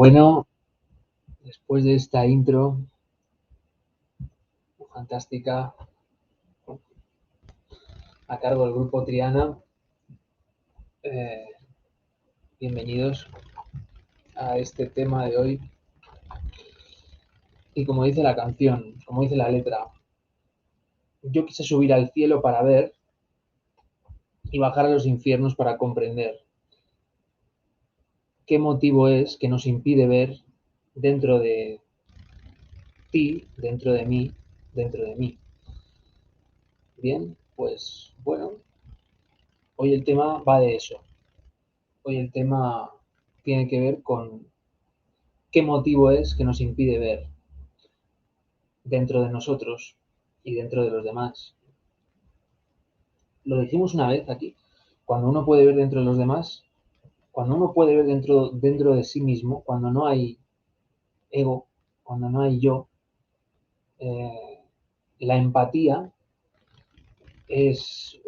Bueno, después de esta intro fantástica a cargo del grupo Triana, bienvenidos a este tema de hoy. Y como dice la canción, como dice la letra, yo quise subir al cielo para ver y bajar a los infiernos para comprender qué motivo es que nos impide ver dentro de ti, dentro de mí, dentro de mí. Bien, pues bueno, hoy el tema va de eso. Hoy el tema tiene que ver con qué motivo es que nos impide ver dentro de nosotros y dentro de los demás. Lo dijimos una vez aquí, cuando uno puede ver dentro de los demás, cuando uno puede ver dentro de sí mismo, cuando no hay ego, cuando no hay yo, la empatía es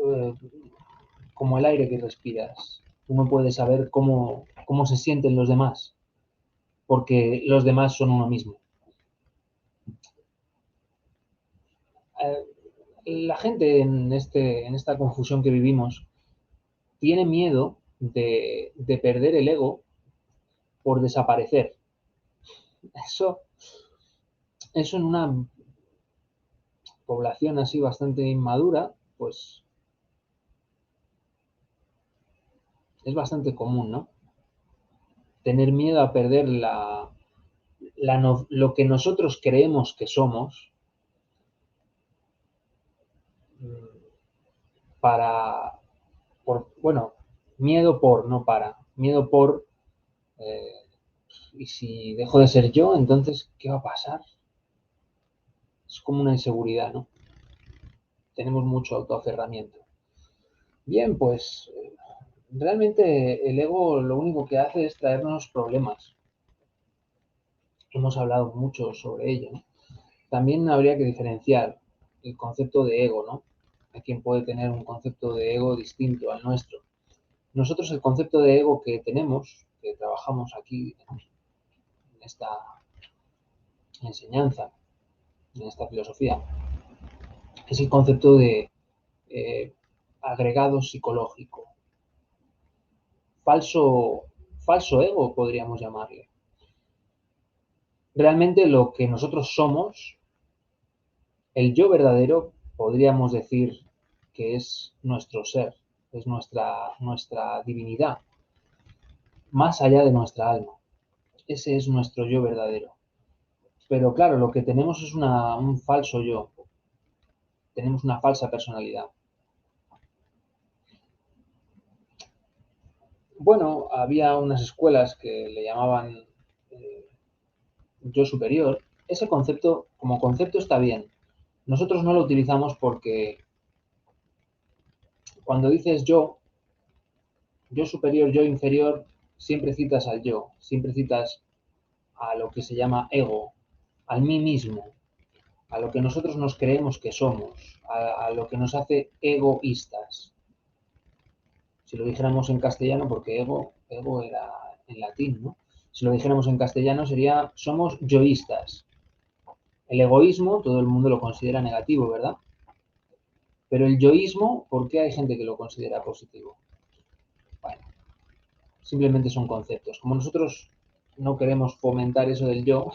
como el aire que respiras. Uno puede saber cómo se sienten los demás, porque los demás son uno mismo. La gente en esta confusión que vivimos tiene miedo de perder el ego por desaparecer. Eso en una población así bastante inmadura, pues es bastante común, ¿no? Tener miedo a perder lo que nosotros creemos que somos miedo por, no para, miedo por, y si dejo de ser yo, entonces, ¿qué va a pasar? Es como una inseguridad, ¿no? Tenemos mucho autoaferramiento. Bien, pues realmente el ego lo único que hace es traernos problemas. Hemos hablado mucho sobre ello, ¿no? También habría que diferenciar el concepto de ego, ¿no? Hay quien puede tener un concepto de ego distinto al nuestro. Nosotros el concepto de ego que tenemos, que trabajamos aquí en esta enseñanza, en esta filosofía, es el concepto de agregado psicológico. Falso ego, podríamos llamarle. Realmente lo que nosotros somos, el yo verdadero, podríamos decir que es nuestro ser, es nuestra divinidad, más allá de nuestra alma. Ese es nuestro yo verdadero. Pero claro, lo que tenemos es un falso yo. Tenemos una falsa personalidad. Bueno, había unas escuelas que le llamaban yo superior. Ese concepto, como concepto, está bien. Nosotros no lo utilizamos porque cuando dices yo superior, yo inferior, siempre citas al yo, siempre citas a lo que se llama ego, al mí mismo, a lo que nosotros nos creemos que somos, a lo que nos hace egoístas. Si lo dijéramos en castellano, porque ego era en latín, ¿no? Si lo dijéramos en castellano sería, somos yoístas. El egoísmo, todo el mundo lo considera negativo, ¿verdad? Pero el yoísmo, ¿por qué hay gente que lo considera positivo? Bueno, simplemente son conceptos. Como nosotros no queremos fomentar eso del yo,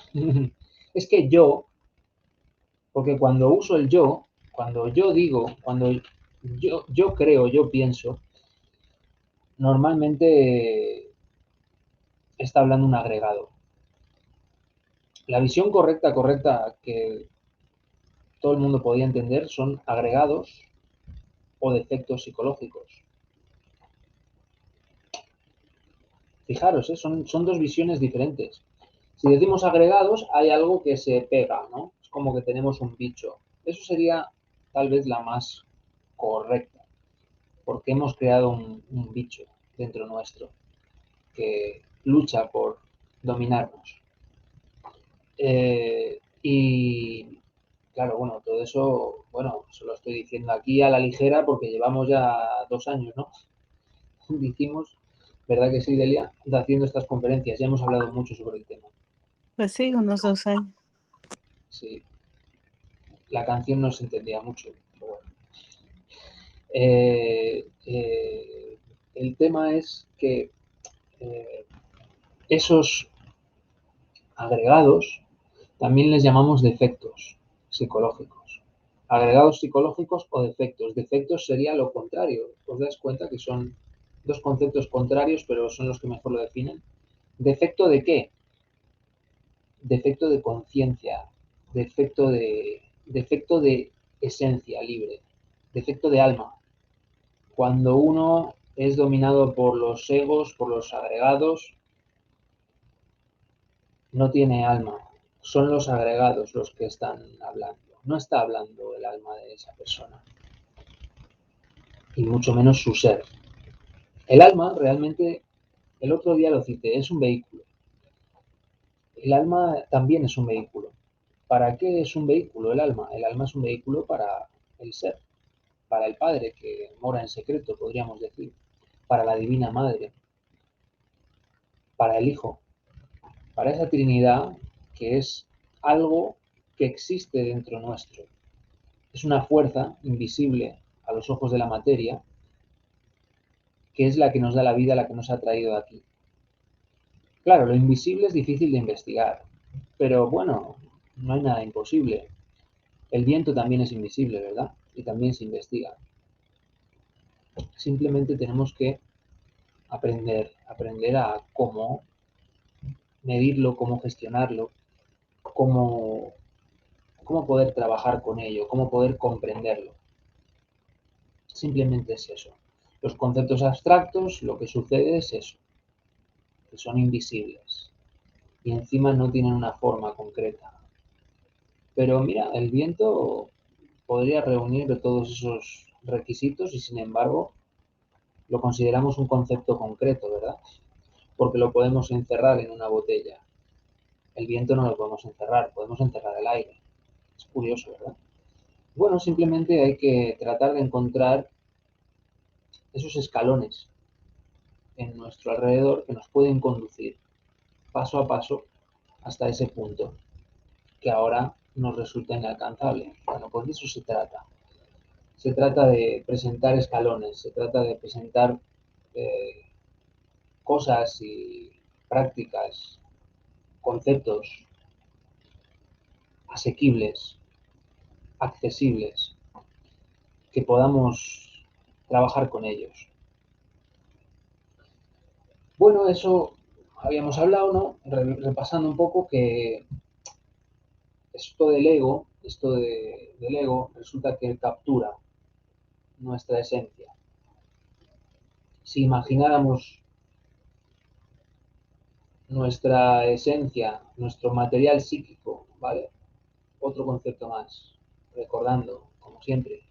es que yo, porque cuando uso el yo, cuando yo digo, cuando yo creo, yo pienso, normalmente está hablando un agregado. La visión correcta que todo el mundo podía entender son agregados o defectos psicológicos. Fijaros, son dos visiones diferentes. Si decimos agregados, hay algo que se pega, ¿no? Es como que tenemos un bicho. Eso sería tal vez la más correcta, porque hemos creado un bicho dentro nuestro que lucha por dominarnos. Y claro, bueno, todo eso, bueno, se lo estoy diciendo aquí a la ligera porque llevamos ya 2 años, ¿no? Dijimos, ¿verdad que sí, Delia? Haciendo estas conferencias, ya hemos hablado mucho sobre el tema. Pues sí, unos 2 años. Sí, la canción no se entendía mucho, pero bueno. Eh, eh, el tema es que eh, esos agregados también les llamamos defectos psicológicos. Agregados psicológicos o defectos. Defectos sería lo contrario. ¿Os dais cuenta que son dos conceptos contrarios, pero son los que mejor lo definen? ¿Defecto de qué? Defecto de conciencia, defecto de esencia libre, defecto de alma. Cuando uno es dominado por los egos, por los agregados, no tiene alma. Son los agregados los que están hablando. No está hablando el alma de esa persona. Y mucho menos su ser. El alma realmente, el otro día lo cité, es un vehículo. El alma también es un vehículo. ¿Para qué es un vehículo el alma? El alma es un vehículo para el ser, para el Padre que mora en secreto, podríamos decir, para la Divina Madre, para el Hijo, para esa Trinidad que es algo que existe dentro nuestro. Es una fuerza invisible a los ojos de la materia, que es la que nos da la vida, la que nos ha traído aquí. Claro, lo invisible es difícil de investigar, pero bueno, no hay nada imposible. El viento también es invisible, ¿verdad? Y también se investiga. Simplemente tenemos que aprender a cómo medirlo, cómo gestionarlo, cómo poder trabajar con ello, cómo poder comprenderlo. Simplemente es eso. Los conceptos abstractos, lo que sucede es eso, que son invisibles y encima no tienen una forma concreta. Pero mira, el viento podría reunir todos esos requisitos y sin embargo lo consideramos un concepto concreto, ¿verdad? Porque lo podemos encerrar en una botella. El viento no lo podemos encerrar el aire. Es curioso, ¿verdad? Bueno, simplemente hay que tratar de encontrar esos escalones en nuestro alrededor que nos pueden conducir paso a paso hasta ese punto que ahora nos resulta inalcanzable. Bueno, pues de eso se trata. Se trata de presentar escalones, se trata de presentar eh, cosas y prácticas, conceptos asequibles, accesibles, que podamos trabajar con ellos. Bueno, eso habíamos hablado, ¿no? Repasando un poco que del ego, resulta que captura nuestra esencia. Si imagináramos nuestra esencia, nuestro material psíquico, ¿vale? Otro concepto más, recordando, como siempre,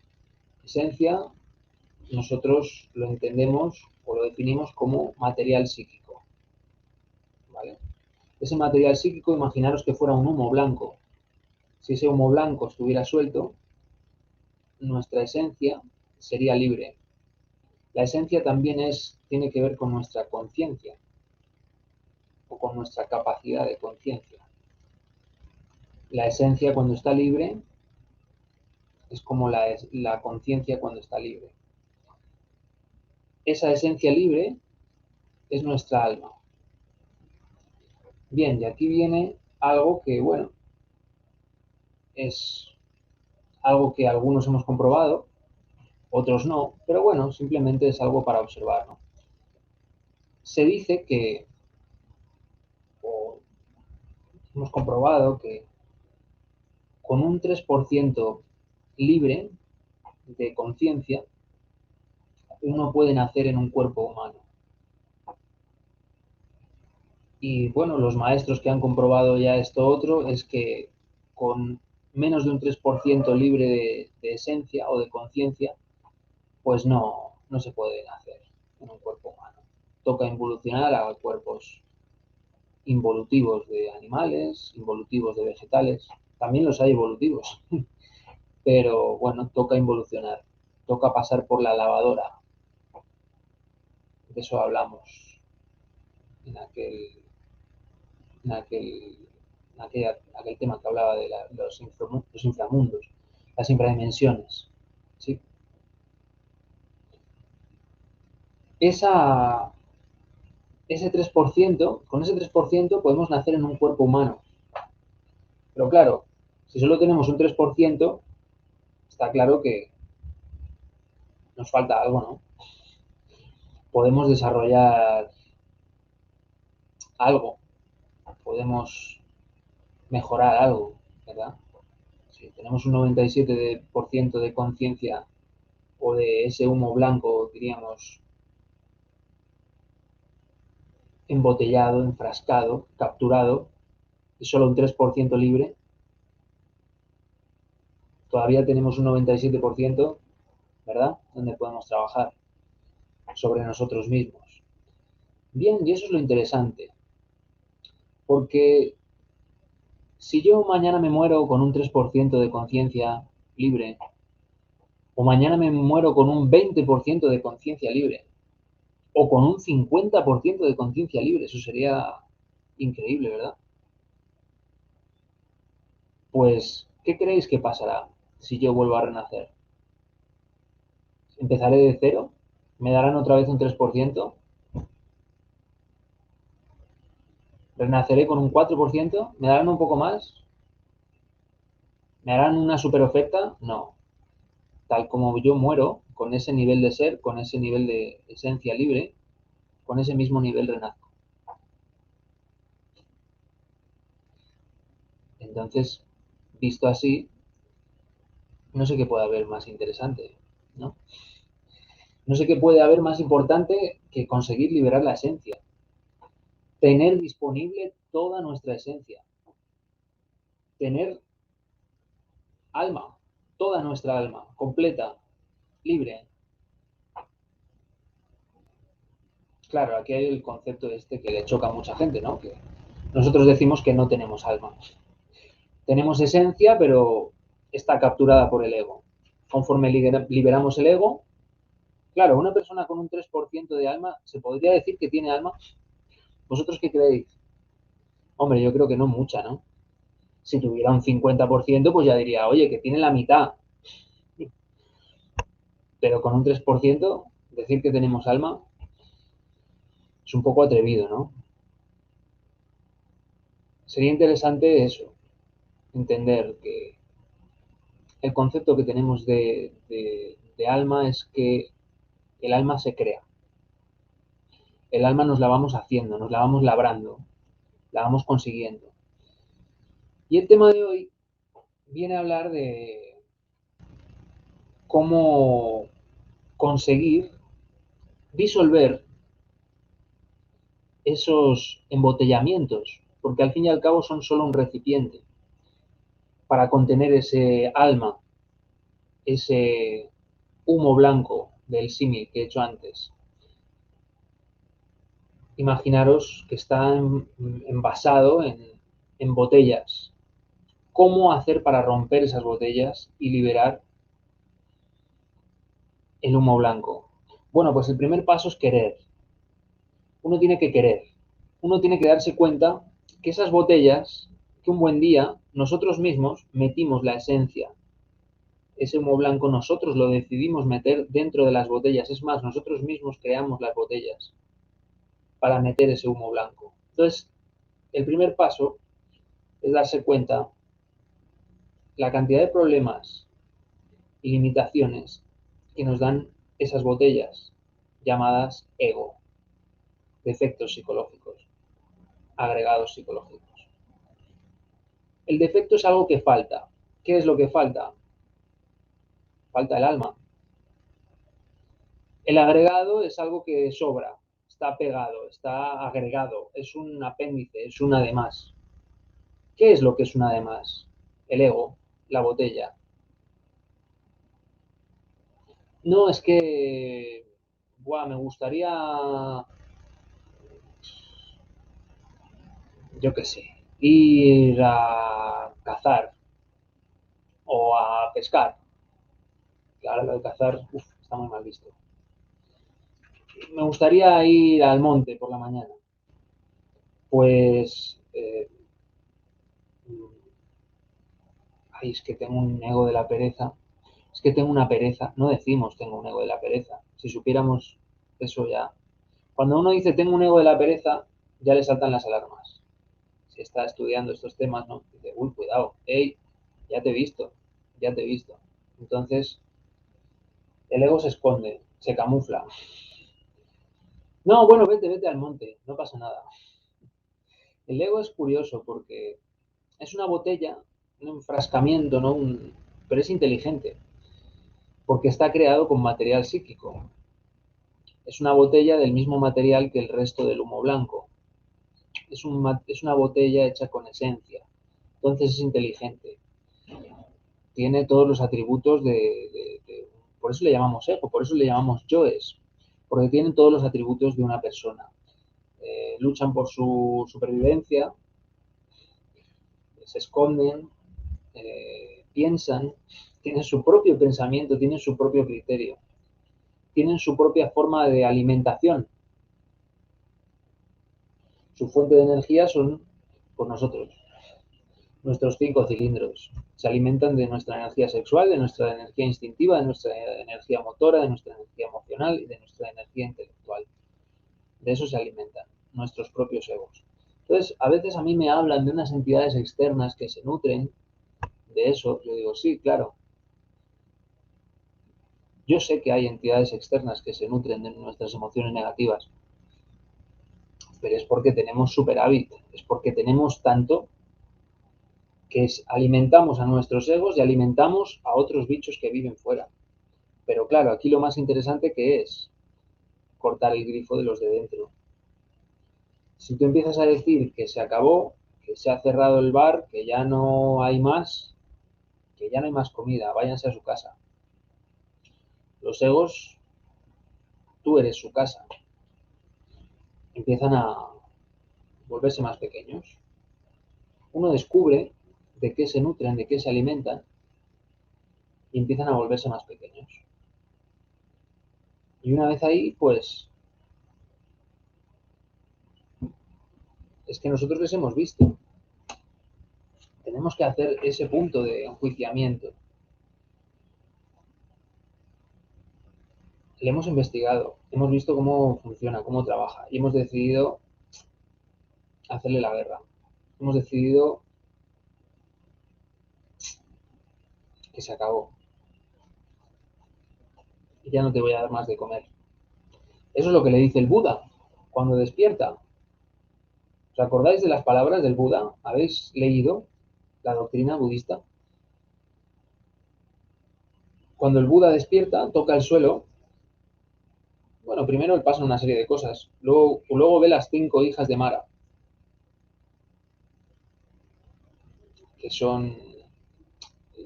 esencia, nosotros lo entendemos o lo definimos como material psíquico, ¿vale? Ese material psíquico, imaginaros que fuera un humo blanco. Si ese humo blanco estuviera suelto, nuestra esencia sería libre. La esencia también tiene que ver con nuestra conciencia o con nuestra capacidad de conciencia. La esencia cuando está libre es como la conciencia cuando está libre. Esa esencia libre es nuestra alma. Bien, y aquí viene algo que, bueno, es algo que algunos hemos comprobado, otros no, pero bueno, simplemente es algo para observar, ¿no? Se dice que, o hemos comprobado que con un 3% libre de conciencia, uno puede nacer en un cuerpo humano. Y bueno, los maestros que han comprobado ya esto otro es que con menos de un 3% libre de esencia o de conciencia, pues no se puede nacer en un cuerpo humano. Toca involucionar a cuerpos involutivos de animales, involutivos de vegetales. También los hay evolutivos, pero bueno, toca involucionar, toca pasar por la lavadora. De eso hablamos en aquel tema que hablaba de los inframundos, las infradimensiones. ¿Sí? Esa, ese 3%, con ese 3% podemos nacer en un cuerpo humano. Pero claro, si solo tenemos un 3%, está claro que nos falta algo, ¿no? Podemos desarrollar algo, podemos mejorar algo, ¿verdad? Si tenemos un 97% de conciencia o de ese humo blanco, diríamos, embotellado, enfrascado, capturado, y solo un 3% libre, todavía tenemos un 97%, ¿verdad? Donde podemos trabajar sobre nosotros mismos. Bien, y eso es lo interesante, porque si yo mañana me muero con un 3% de conciencia libre, o mañana me muero con un 20% de conciencia libre, o con un 50% de conciencia libre, eso sería increíble, ¿verdad? Pues, ¿qué creéis que pasará si yo vuelvo a renacer? ¿Empezaré de cero? ¿Me darán otra vez un 3%? ¿Renaceré con un 4%? ¿Me darán un poco más? ¿Me harán una super oferta? No. Tal como yo muero, con ese nivel de ser, con ese nivel de esencia libre, con ese mismo nivel renazco. Entonces, visto así, no sé qué puede haber más interesante, ¿no? No sé qué puede haber más importante que conseguir liberar la esencia. Tener disponible toda nuestra esencia. Tener alma, toda nuestra alma, completa, libre. Claro, aquí hay el concepto este que le choca a mucha gente, ¿no? Que nosotros decimos que no tenemos alma. Tenemos esencia, pero está capturada por el ego. Conforme liberamos el ego, claro, una persona con un 3% de alma, ¿se podría decir que tiene alma? ¿Vosotros qué creéis? Hombre, yo creo que no mucha, ¿no? Si tuviera un 50%, pues ya diría, oye, que tiene la mitad. Pero con un 3%, decir que tenemos alma es un poco atrevido, ¿no? Sería interesante eso, entender que el concepto que tenemos de alma es que el alma se crea. El alma nos la vamos haciendo, nos la vamos labrando, la vamos consiguiendo. Y el tema de hoy viene a hablar de cómo conseguir disolver esos embotellamientos, porque al fin y al cabo son solo un recipiente para contener ese alma, ese humo blanco del símil que he hecho antes. Imaginaros que está envasado en botellas. ¿Cómo hacer para romper esas botellas y liberar el humo blanco? Bueno, pues el primer paso es querer. Uno tiene que querer. Uno tiene que darse cuenta que esas botellas, que un buen día nosotros mismos metimos la esencia. Ese humo blanco nosotros lo decidimos meter dentro de las botellas. Es más, nosotros mismos creamos las botellas para meter ese humo blanco. Entonces, el primer paso es darse cuenta la cantidad de problemas y limitaciones que nos dan esas botellas llamadas ego, defectos psicológicos, agregados psicológicos. El defecto es algo que falta. ¿Qué es lo que falta? Falta el alma. El agregado es algo que sobra, está pegado, está agregado, es un apéndice, es un además. ¿Qué es lo que es un además? El ego, la botella. No es que, me gustaría, yo qué sé, ir a cazar o a pescar. Claro, lo de cazar, está muy mal visto. Me gustaría ir al monte por la mañana. Pues, ay, es que tengo un ego de la pereza. Es que tengo una pereza. No decimos tengo un ego de la pereza. Si supiéramos eso ya. Cuando uno dice tengo un ego de la pereza, ya le saltan las alarmas. Si está estudiando estos temas, ¿no? Dice, uy, cuidado, hey, ya te he visto, ya te he visto. Entonces, el ego se esconde, se camufla. No, bueno, vete al monte, no pasa nada. El ego es curioso porque es una botella, un enfrascamiento, ¿no? Pero es inteligente, porque está creado con material psíquico. Es una botella del mismo material que el resto del humo blanco. Es una botella hecha con esencia. Entonces es inteligente. Tiene todos los atributos por eso le llamamos ego, por eso le llamamos yoes, porque tienen todos los atributos de una persona. Luchan por su supervivencia, se esconden, piensan, tienen su propio pensamiento, tienen su propio criterio, tienen su propia forma de alimentación. Su fuente de energía son por nosotros, nuestros 5 cilindros. Se alimentan de nuestra energía sexual, de nuestra energía instintiva, de nuestra energía motora, de nuestra energía emocional y de nuestra energía intelectual. De eso se alimentan nuestros propios egos. Entonces, a veces a mí me hablan de unas entidades externas que se nutren de eso. Yo digo, sí, claro. Yo sé que hay entidades externas que se nutren de nuestras emociones negativas, pero es porque tenemos superávit, es porque tenemos tanto que alimentamos a nuestros egos y alimentamos a otros bichos que viven fuera. Pero claro, aquí lo más interesante que es cortar el grifo de los de dentro. Si tú empiezas a decir que se acabó, que se ha cerrado el bar, que ya no hay más, que ya no hay más comida, váyanse a su casa. Los egos, tú eres su casa. Empiezan a volverse más pequeños. Uno descubre de qué se nutren, de qué se alimentan y empiezan a volverse más pequeños. Y una vez ahí, pues es que nosotros les hemos visto. Tenemos que hacer ese punto de enjuiciamiento. Le hemos investigado, hemos visto cómo funciona, cómo trabaja y hemos decidido hacerle la guerra. Hemos decidido que se acabó y ya no te voy a dar más de comer. Eso es lo que le dice el Buda cuando despierta. ¿Os acordáis de las palabras del Buda? ¿Habéis leído la doctrina budista? Cuando el Buda despierta, toca el suelo. Bueno, primero él pasa una serie de cosas. Luego ve las 5 hijas de Mara, que son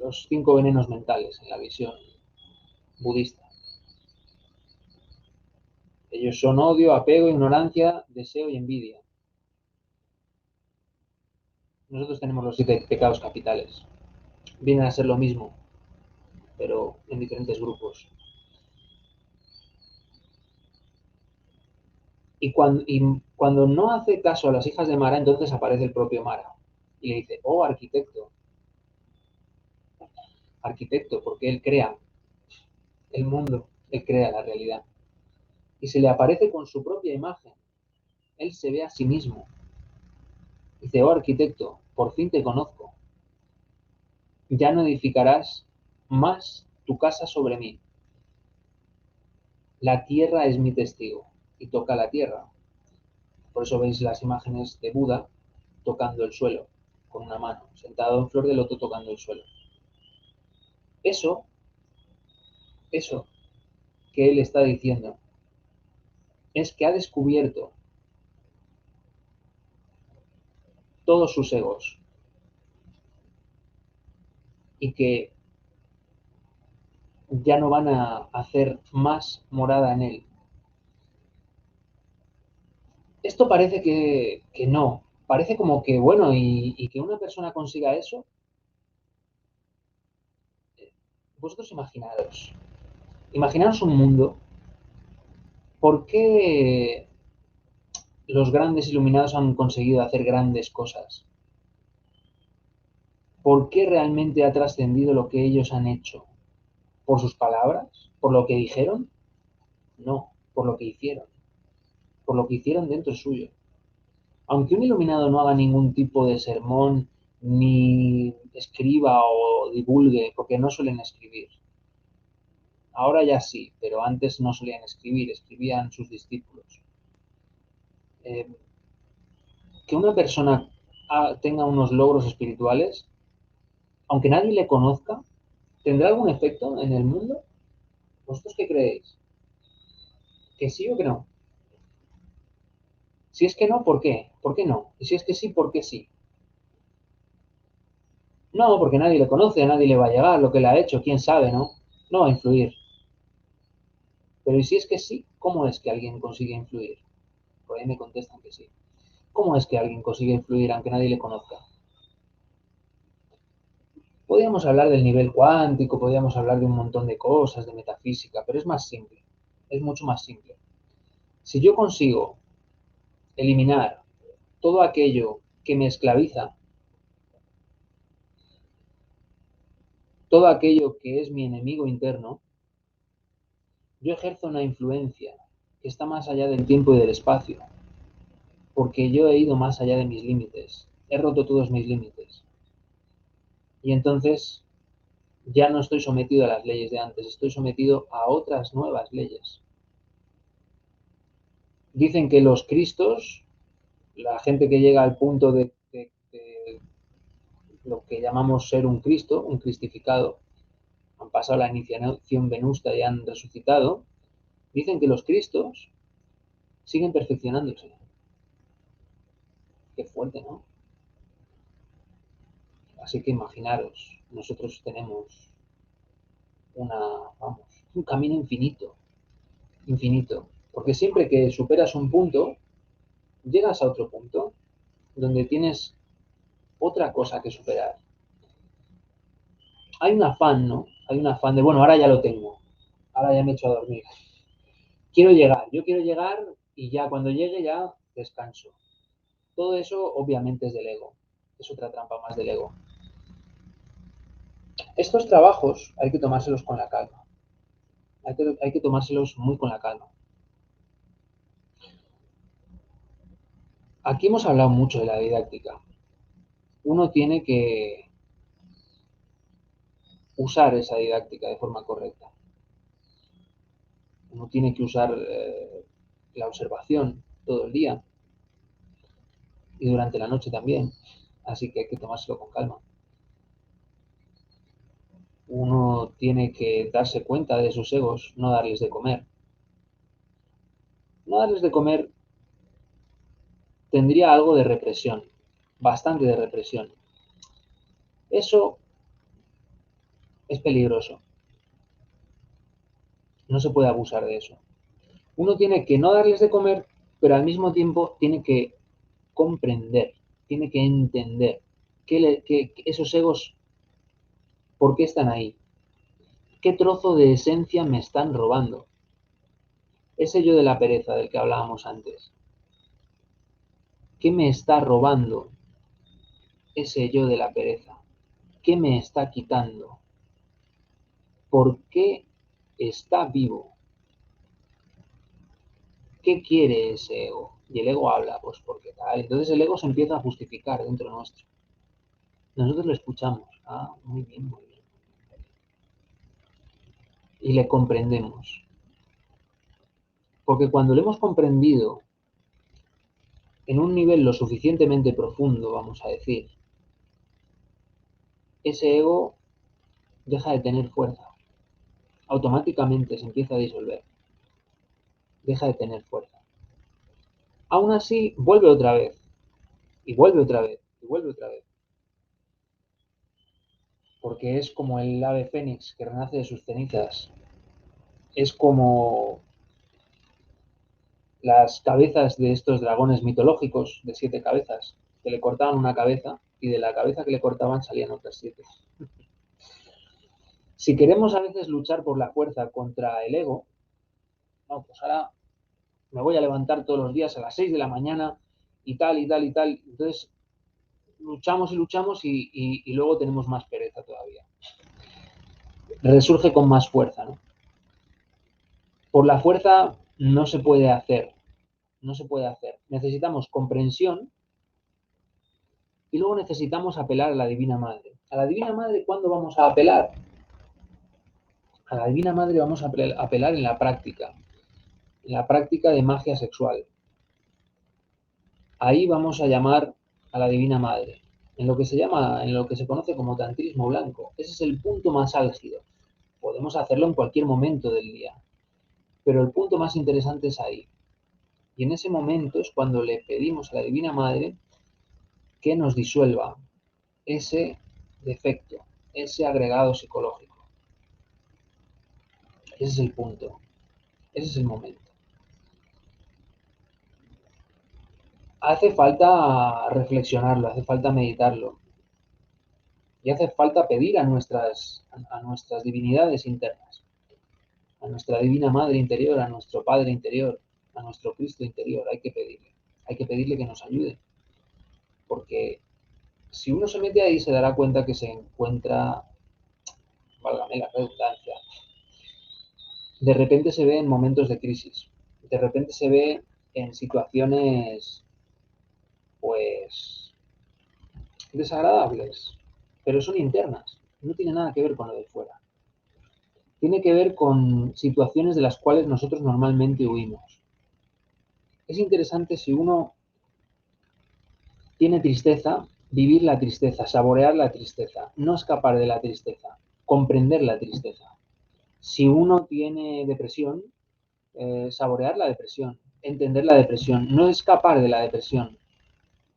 los 5 venenos mentales en la visión budista. Ellos son odio, apego, ignorancia, deseo y envidia. Nosotros tenemos los 7 pecados capitales. Vienen a ser lo mismo, pero en diferentes grupos. Y cuando no hace caso a las hijas de Mara, entonces aparece el propio Mara. Y le dice, oh arquitecto, porque él crea el mundo, él crea la realidad. Y se le aparece con su propia imagen. Él se ve a sí mismo. Dice, oh arquitecto, por fin te conozco. Ya no edificarás más tu casa sobre mí. La tierra es mi testigo. Y toca la tierra. Por eso veis las imágenes de Buda tocando el suelo con una mano, sentado en flor de loto tocando el suelo. Eso que él está diciendo es que ha descubierto todos sus egos y que ya no van a hacer más morada en él. Esto parece que no, parece como que, bueno, y que una persona consiga eso, vosotros imaginaros un mundo, ¿por qué los grandes iluminados han conseguido hacer grandes cosas? ¿Por qué realmente ha trascendido lo que ellos han hecho? ¿Por sus palabras? ¿Por lo que dijeron? No, por lo que hicieron. Por lo que hicieron dentro suyo. Aunque un iluminado no haga ningún tipo de sermón, ni escriba o divulgue, porque no suelen escribir. Ahora ya sí, pero antes no solían escribir, escribían sus discípulos. Eh, que una persona tenga unos logros espirituales, aunque nadie le conozca, ¿tendrá algún efecto en el mundo? ¿Vosotros qué creéis? ¿Que sí o que no? Si es que no, ¿por qué? ¿Por qué no? Y si es que sí, ¿por qué sí? No, porque nadie le conoce, a nadie le va a llegar lo que le ha hecho, quién sabe, ¿no? No va a influir. Pero ¿y si es que sí? ¿Cómo es que alguien consigue influir? Por ahí me contestan que sí. ¿Cómo es que alguien consigue influir aunque nadie le conozca? Podríamos hablar del nivel cuántico, podríamos hablar de un montón de cosas, de metafísica, pero es más simple, es mucho más simple. Si yo consigo eliminar todo aquello que me esclaviza, todo aquello que es mi enemigo interno, yo ejerzo una influencia que está más allá del tiempo y del espacio, porque yo he ido más allá de mis límites, he roto todos mis límites. Y entonces ya no estoy sometido a las leyes de antes, estoy sometido a otras nuevas leyes. Dicen que los cristos, la gente que llega al punto de lo que llamamos ser un Cristo, un cristificado, han pasado la iniciación venusta y han resucitado, dicen que los Cristos siguen perfeccionándose. Qué fuerte, ¿no? Así que imaginaros, nosotros tenemos un camino infinito, infinito. Porque siempre que superas un punto, llegas a otro punto donde tienes otra cosa que superar. Hay un afán, ¿no? Hay un afán de, bueno, ahora ya lo tengo, ahora ya me he hecho a dormir. Yo quiero llegar y ya cuando llegue ya descanso. Todo eso obviamente es del ego, es otra trampa más del ego. Estos trabajos hay que tomárselos con la calma, hay que tomárselos muy con la calma. Aquí hemos hablado mucho de la didáctica. Uno tiene que usar esa didáctica de forma correcta. Uno tiene que usar la observación todo el día y durante la noche también. Así que hay que tomárselo con calma. Uno tiene que darse cuenta de sus egos, no darles de comer. No darles de comer tendría algo de represión, bastante de represión. Eso es peligroso. No se puede abusar de eso. Uno tiene que no darles de comer, pero al mismo tiempo tiene que comprender, tiene que entender que esos egos, ¿por qué están ahí? ¿Qué trozo de esencia me están robando? Ese yo de la pereza del que hablábamos antes. ¿Qué me está robando ese yo de la pereza? ¿Qué me está quitando? ¿Por qué está vivo? ¿Qué quiere ese ego? Y el ego habla, pues porque tal. Entonces el ego se empieza a justificar dentro nuestro. Nosotros lo escuchamos. Ah, muy bien, muy bien. Y le comprendemos. Porque cuando lo hemos comprendido en un nivel lo suficientemente profundo, vamos a decir, ese ego deja de tener fuerza. Automáticamente se empieza a disolver. Deja de tener fuerza. Aún así, vuelve otra vez. Y vuelve otra vez. Y vuelve otra vez. Porque es como el ave fénix que renace de sus cenizas. Es como las cabezas de estos dragones mitológicos de 7 cabezas, que le cortaban una cabeza y de la cabeza que le cortaban salían otras 7. Si queremos a veces luchar por la fuerza contra el ego, no, pues ahora me voy a levantar todos los días a las 6 de la mañana y tal y tal y tal. Entonces luchamos y luchamos y luego tenemos más pereza todavía. Resurge con más fuerza, ¿no? Por la fuerza no se puede hacer, no se puede hacer. Necesitamos comprensión y luego necesitamos apelar a la Divina Madre. ¿A la Divina Madre cuándo vamos a apelar? A la Divina Madre vamos a apelar en la práctica de magia sexual. Ahí vamos a llamar a la Divina Madre, en lo que se conoce como tantrismo blanco. Ese es el punto más álgido. Podemos hacerlo en cualquier momento del día, pero el punto más interesante es ahí. Y en ese momento es cuando le pedimos a la Divina Madre que nos disuelva ese defecto, ese agregado psicológico. Ese es el punto, ese es el momento. Hace falta reflexionarlo, hace falta meditarlo y hace falta pedir a nuestras divinidades internas, a nuestra Divina Madre interior, a nuestro Padre interior, a nuestro Cristo interior. Hay que pedirle que nos ayude, porque si uno se mete ahí se dará cuenta que se encuentra, válgame la redundancia, de repente se ve en momentos de crisis, de repente se ve en situaciones, pues, desagradables, pero son internas, no tiene nada que ver con lo de fuera. Tiene que ver con situaciones de las cuales nosotros normalmente huimos. Es interesante si uno tiene tristeza, vivir la tristeza, saborear la tristeza, no escapar de la tristeza, comprender la tristeza. Si uno tiene depresión, saborear la depresión, entender la depresión, no escapar de la depresión,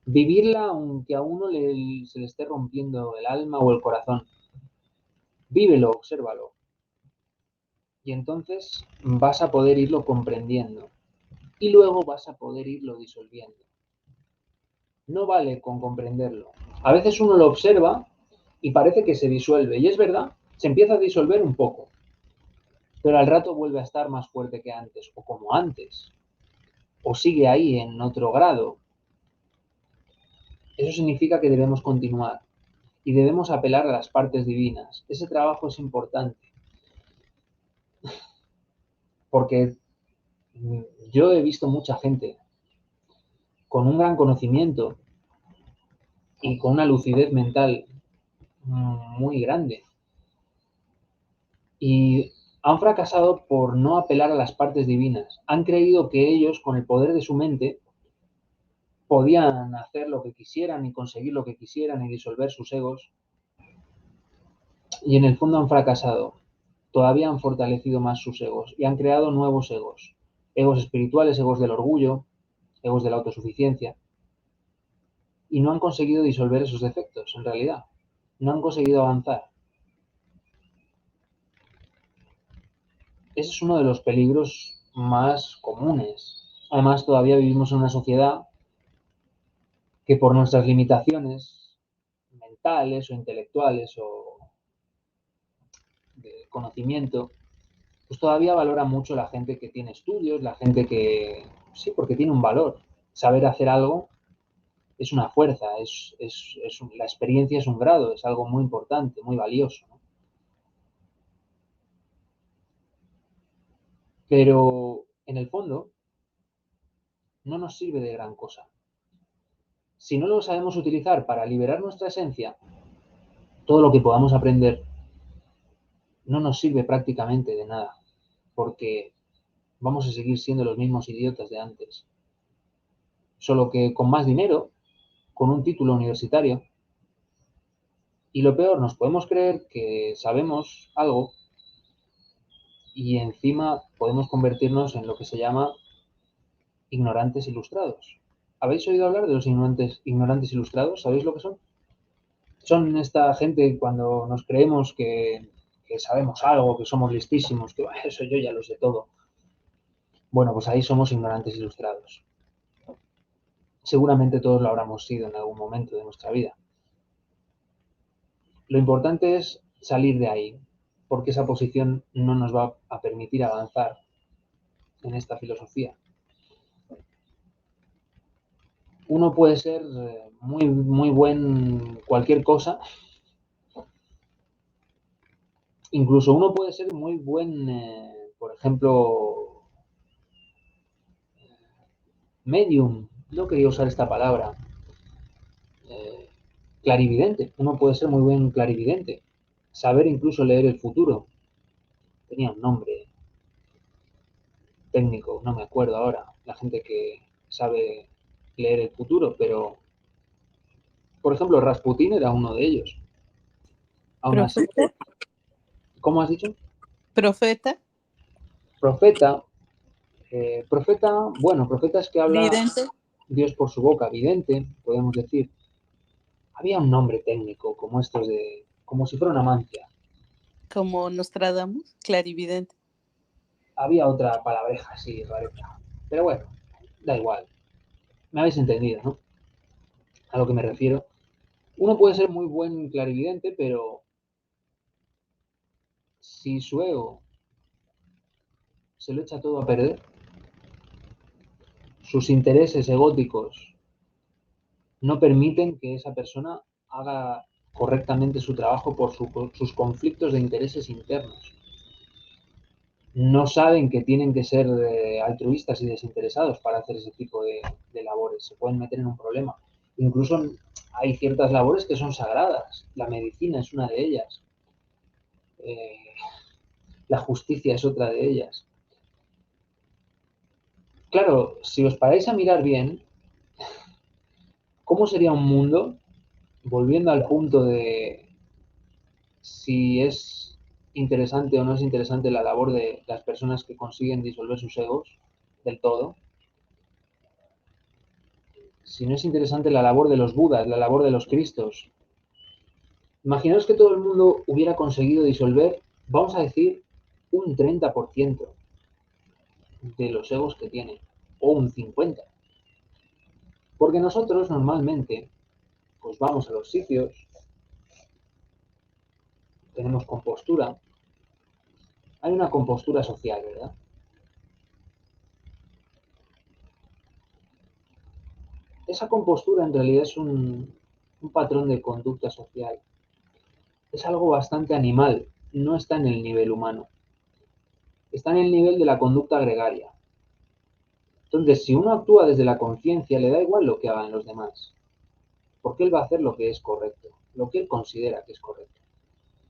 vivirla aunque a uno se le esté rompiendo el alma o el corazón. Vívelo, obsérvalo. Y entonces vas a poder irlo comprendiendo. Y luego vas a poder irlo disolviendo. No vale con comprenderlo. A veces uno lo observa y parece que se disuelve. Y es verdad, se empieza a disolver un poco. Pero al rato vuelve a estar más fuerte que antes, o como antes. O sigue ahí en otro grado. Eso significa que debemos continuar. Y debemos apelar a las partes divinas. Ese trabajo es importante. Porque yo he visto mucha gente con un gran conocimiento y con una lucidez mental muy grande. Y han fracasado por no apelar a las partes divinas. Han creído que ellos, con el poder de su mente, podían hacer lo que quisieran y conseguir lo que quisieran y disolver sus egos. Y en el fondo han fracasado. Todavía han fortalecido más sus egos y han creado nuevos egos. Egos espirituales, egos del orgullo, egos de la autosuficiencia. Y no han conseguido disolver esos defectos, en realidad. No han conseguido avanzar. Ese es uno de los peligros más comunes. Además, todavía vivimos en una sociedad que por nuestras limitaciones mentales o intelectuales o de conocimiento, pues todavía valora mucho la gente que tiene estudios, la gente que, sí, porque tiene un valor. Saber hacer algo es una fuerza, la experiencia es un grado, es algo muy importante, muy valioso, ¿no? Pero en el fondo no nos sirve de gran cosa. Si no lo sabemos utilizar para liberar nuestra esencia, todo lo que podamos aprender no nos sirve prácticamente de nada, porque vamos a seguir siendo los mismos idiotas de antes, solo que con más dinero, con un título universitario. Y lo peor, nos podemos creer que sabemos algo y encima podemos convertirnos en lo que se llama ignorantes ilustrados. ¿Habéis oído hablar de los ignorantes ilustrados? ¿Sabéis lo que son? Son esta gente cuando nos creemos que sabemos algo, que somos listísimos, que eso yo ya lo sé todo. Bueno, pues ahí somos ignorantes ilustrados. Seguramente todos lo habremos sido en algún momento de nuestra vida. Lo importante es salir de ahí, porque esa posición no nos va a permitir avanzar en esta filosofía. Uno puede ser muy buen cualquier cosa, incluso uno puede ser muy buen, por ejemplo, medium, no quería usar esta palabra, eh, clarividente, uno puede ser muy buen clarividente, saber incluso leer el futuro, tenía un nombre técnico, no me acuerdo ahora, la gente que sabe leer el futuro, pero, por ejemplo, Rasputín era uno de ellos. Aún así, Profeta, ¿cómo has dicho? profeta, Profeta, profeta, bueno, profeta es que habla vidente, Dios por su boca, vidente, podemos decir. Había un nombre técnico, como estos de, como si fuera una mancia. como Nostradamus, clarividente. Había otra palabreja así, rareta. Pero bueno, da igual. Me habéis entendido, ¿no? A lo que me refiero. Uno puede ser muy buen clarividente, pero si su ego se lo echa todo a perder, sus intereses egóticos no permiten que esa persona haga correctamente su trabajo por sus conflictos de intereses internos. No saben que tienen que ser altruistas y desinteresados para hacer ese tipo de labores. Se pueden meter en un problema. Incluso hay ciertas labores que son sagradas. La medicina es una de ellas. Eh, la justicia es otra de ellas. Claro, si os paráis a mirar bien, ¿cómo sería un mundo, volviendo al punto de si es interesante o no es interesante la labor de las personas que consiguen disolver sus egos del todo? Si no es interesante la labor de los Budas, la labor de los Cristos. Imaginaos que todo el mundo hubiera conseguido disolver, vamos a decir, un 30% de los egos que tiene, o un 50%. Porque nosotros normalmente, pues vamos a los sitios, tenemos compostura, hay una compostura social, ¿verdad? Esa compostura en realidad es un patrón de conducta social. Es algo bastante animal, no está en el nivel humano. Está en el nivel de la conducta gregaria. Entonces, si uno actúa desde la conciencia, le da igual lo que hagan los demás, porque él va a hacer lo que es correcto, lo que él considera que es correcto.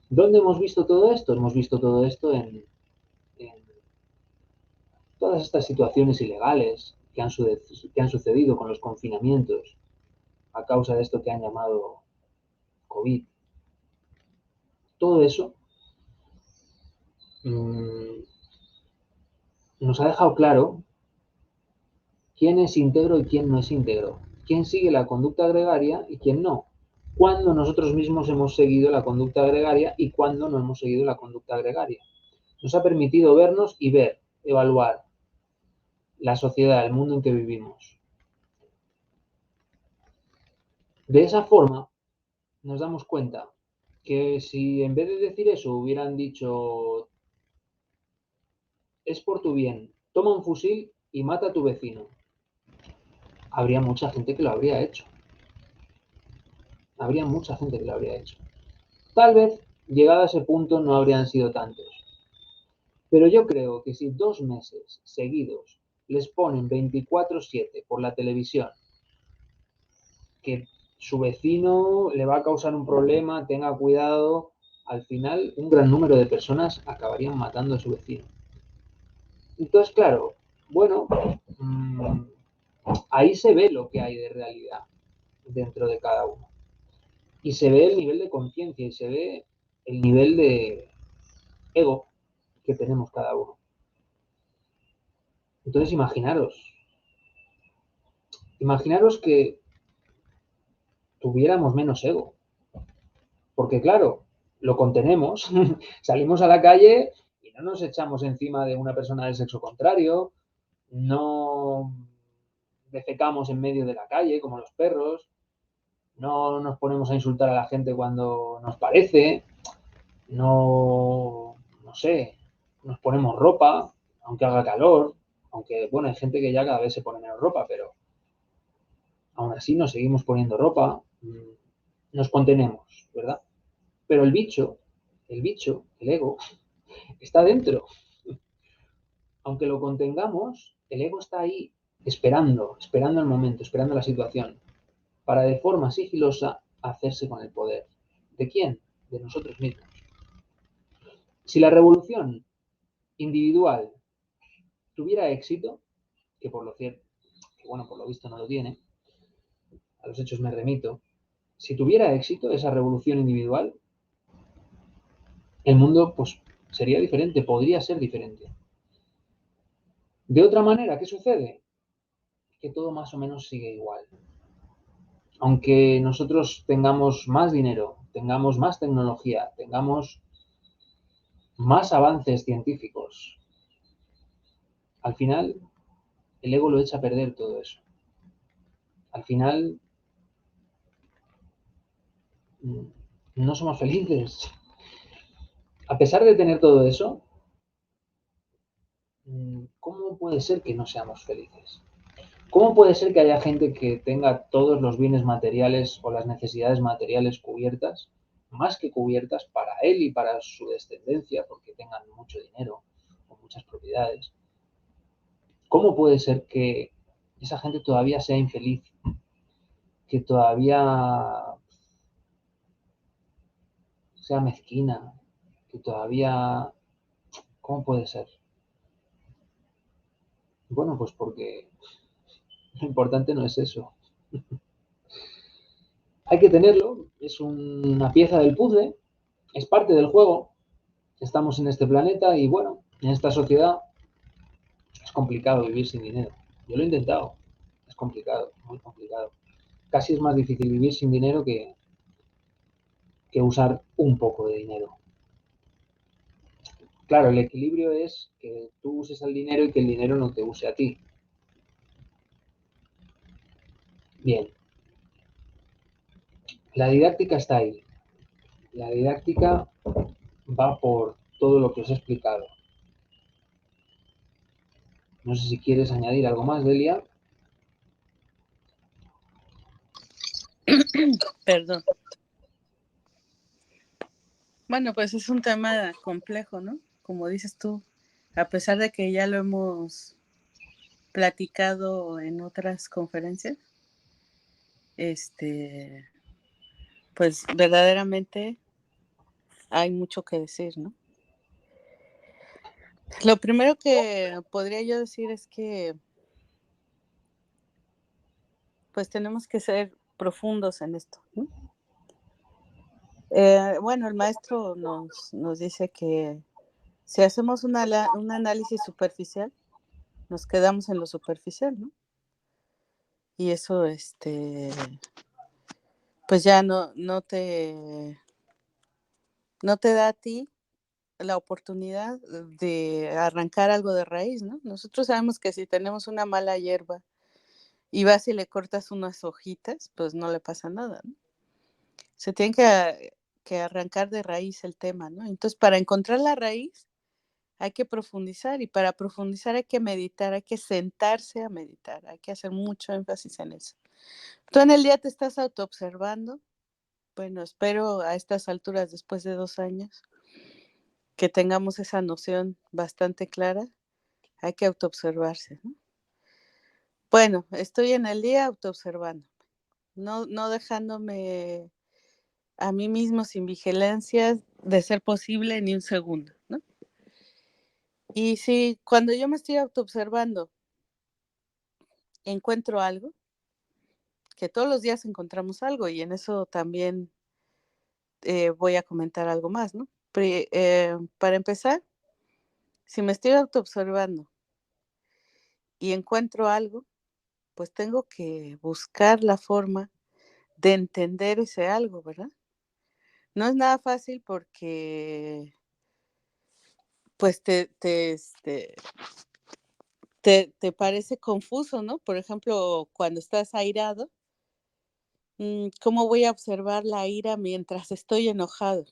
¿Dónde hemos visto todo esto? Hemos visto todo esto en todas estas situaciones ilegales que han sucedido con los confinamientos a causa de esto que han llamado COVID. Todo eso mmm, nos ha dejado claro quién es íntegro y quién no es íntegro, quién sigue la conducta gregaria y quién no, cuándo nosotros mismos hemos seguido la conducta gregaria y cuándo no hemos seguido la conducta gregaria. Nos ha permitido vernos y ver, evaluar. la sociedad, el mundo en que vivimos. De esa forma, nos damos cuenta que si en vez de decir eso hubieran dicho, es por tu bien, toma un fusil y mata a tu vecino, habría mucha gente que lo habría hecho. Habría mucha gente que lo habría hecho. Tal vez, llegado a ese punto, no habrían sido tantos. Pero yo creo que si 2 meses seguidos les ponen 24/7 por la televisión que su vecino le va a causar un problema, tenga cuidado, al final un gran número de personas acabarían matando a su vecino. Entonces, claro, bueno, ahí se ve lo que hay de realidad dentro de cada uno. Y se ve el nivel de conciencia y se ve el nivel de ego que tenemos cada uno. Entonces, imaginaros que tuviéramos menos ego. Porque claro, lo contenemos, salimos a la calle y no nos echamos encima de una persona del sexo contrario, no defecamos en medio de la calle como los perros, no nos ponemos a insultar a la gente cuando nos parece, no sé, nos ponemos ropa, aunque haga calor, aunque bueno, hay gente que ya cada vez se pone menos ropa, pero aún así nos seguimos poniendo ropa, nos contenemos, ¿verdad? Pero el ego, está dentro. Aunque lo contengamos, el ego está ahí, esperando el momento, esperando la situación, para de forma sigilosa hacerse con el poder. ¿De quién? De nosotros mismos. Si la revolución individual tuviera éxito, que por lo cierto, que bueno, por lo visto no lo tiene, a los hechos me remito, si tuviera éxito esa revolución individual, el mundo pues sería diferente, podría ser diferente. De otra manera, ¿qué sucede? Que todo más o menos sigue igual. Aunque nosotros tengamos más dinero, tengamos más tecnología, tengamos más avances científicos, al final el ego lo echa a perder todo eso. Al final no somos felices. A pesar de tener todo eso, ¿cómo puede ser que no seamos felices? ¿Cómo puede ser que haya gente que tenga todos los bienes materiales o las necesidades materiales cubiertas, más que cubiertas para él y para su descendencia, porque tengan mucho dinero o muchas propiedades? ¿Cómo puede ser que esa gente todavía sea infeliz? Que todavía sea mezquina, que todavía... ¿Cómo puede ser? Bueno, pues porque lo importante no es eso. Hay que tenerlo, es una pieza del puzzle, es parte del juego. Estamos en este planeta y bueno, en esta sociedad es complicado vivir sin dinero. Yo lo he intentado, es complicado, muy complicado. Casi es más difícil vivir sin dinero que usar un poco de dinero. Claro, el equilibrio es que tú uses el dinero y que el dinero no te use a ti. Bien, la didáctica está ahí. La didáctica va por todo lo que os he explicado. No sé si quieres añadir algo más, Delia. Perdón. Bueno, pues es un tema complejo, ¿no? Como dices tú, a pesar de que ya lo hemos platicado en otras conferencias, pues verdaderamente hay mucho que decir, ¿no? Lo primero que podría yo decir es que pues tenemos que ser profundos en esto, ¿no? Bueno, el maestro nos dice que si hacemos un análisis superficial, nos quedamos en lo superficial, ¿no? Y eso, pues ya no te da a ti la oportunidad de arrancar algo de raíz, ¿no? Nosotros sabemos que si tenemos una mala hierba y vas y le cortas unas hojitas, pues no le pasa nada, ¿no? Se tiene que arrancar de raíz el tema, ¿no? Entonces, para encontrar la raíz hay que profundizar y para profundizar hay que meditar, hay que sentarse a meditar, hay que hacer mucho énfasis en eso. Tú en el día te estás autoobservando. Bueno, espero a estas alturas, después de 2 años, que tengamos esa noción bastante clara. Hay que autoobservarse, ¿no? Bueno, estoy en el día autoobservando, no dejándome a mí mismo sin vigilancia, de ser posible, ni un segundo, ¿no? Y si cuando yo me estoy autoobservando encuentro algo, que todos los días encontramos algo, y en eso también voy a comentar algo más, ¿no? Para empezar, si me estoy autoobservando y encuentro algo, pues tengo que buscar la forma de entender ese algo, ¿verdad? No es nada fácil porque pues te parece confuso, ¿no? Por ejemplo, cuando estás airado, ¿cómo voy a observar la ira mientras estoy enojado?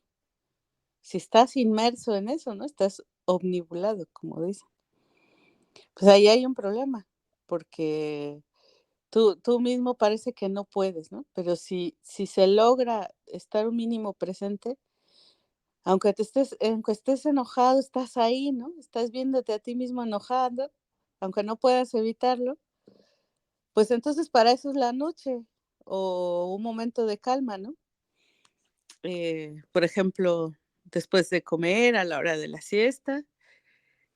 Si estás inmerso en eso, ¿no? Estás omnibulado, como dicen. Pues ahí hay un problema, porque tú mismo parece que no puedes, ¿no? Pero si se logra estar un mínimo presente, aunque estés enojado, estás ahí, ¿no? Estás viéndote a ti mismo enojado, aunque no puedas evitarlo, pues entonces para eso es la noche o un momento de calma, ¿no? Por ejemplo, después de comer, a la hora de la siesta,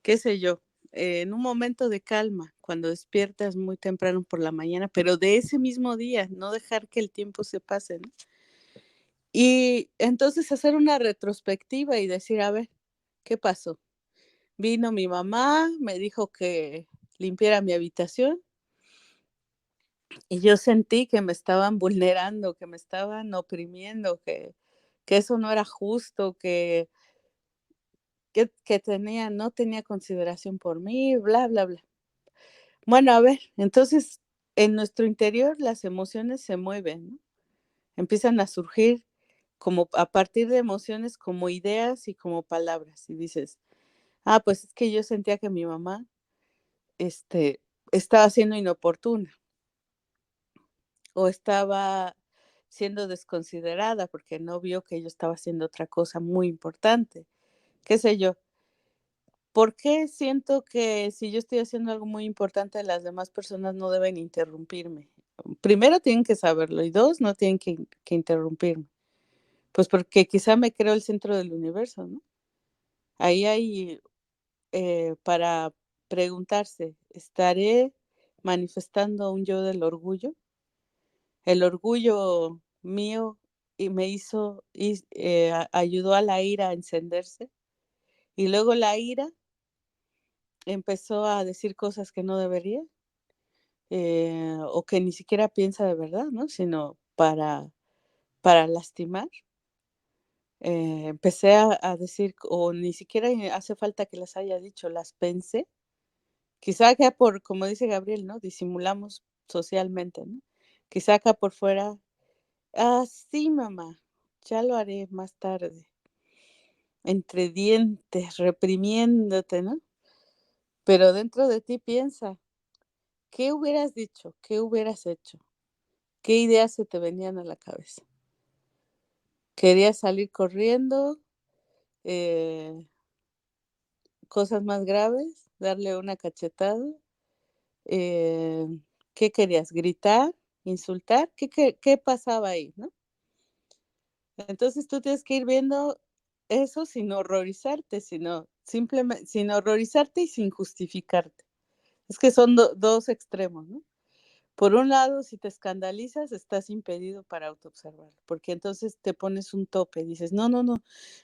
qué sé yo, en un momento de calma, cuando despiertas muy temprano por la mañana, pero de ese mismo día, no dejar que el tiempo se pase, ¿no? Y entonces hacer una retrospectiva y decir, a ver, ¿qué pasó? Vino mi mamá, me dijo que limpiara mi habitación y yo sentí que me estaban vulnerando, que me estaban oprimiendo, que eso no era justo, que no tenía consideración por mí, bla, bla, bla. Bueno, a ver, entonces en nuestro interior las emociones se mueven, ¿no? Empiezan a surgir como a partir de emociones, como ideas y como palabras. Y dices, pues es que yo sentía que mi mamá estaba siendo inoportuna o estaba siendo desconsiderada porque no vio que yo estaba haciendo otra cosa muy importante, qué sé yo. ¿Por qué siento que si yo estoy haciendo algo muy importante, las demás personas no deben interrumpirme? Primero, tienen que saberlo y dos, no tienen que interrumpirme. Pues porque quizá me creo el centro del universo, ¿no? Ahí hay para preguntarse, ¿estaré manifestando un yo del orgullo? El orgullo mío y me ayudó a la ira a encenderse y luego la ira empezó a decir cosas que no debería o que ni siquiera piensa de verdad, ¿no? Sino para lastimar. Empecé a decir, o ni siquiera hace falta que las haya dicho, las pensé. Quizá acá como dice Gabriel, ¿no? Disimulamos socialmente, ¿no? Quizá acá por fuera, sí, mamá, ya lo haré más tarde. Entre dientes, reprimiéndote, ¿no? Pero dentro de ti piensa, ¿qué hubieras dicho? ¿Qué hubieras hecho? ¿Qué ideas se te venían a la cabeza? ¿Querías salir corriendo? Eh, ¿Cosas más graves? ¿Darle una cachetada? Eh, ¿Qué querías? ¿Gritar? ¿Insultar? ¿Qué pasaba ahí, no? Entonces tú tienes que ir viendo eso sin horrorizarte, simplemente sin horrorizarte y sin justificarte. Es que son dos extremos, ¿no? Por un lado, si te escandalizas, estás impedido para autoobservar, porque entonces te pones un tope, dices, no, no, no,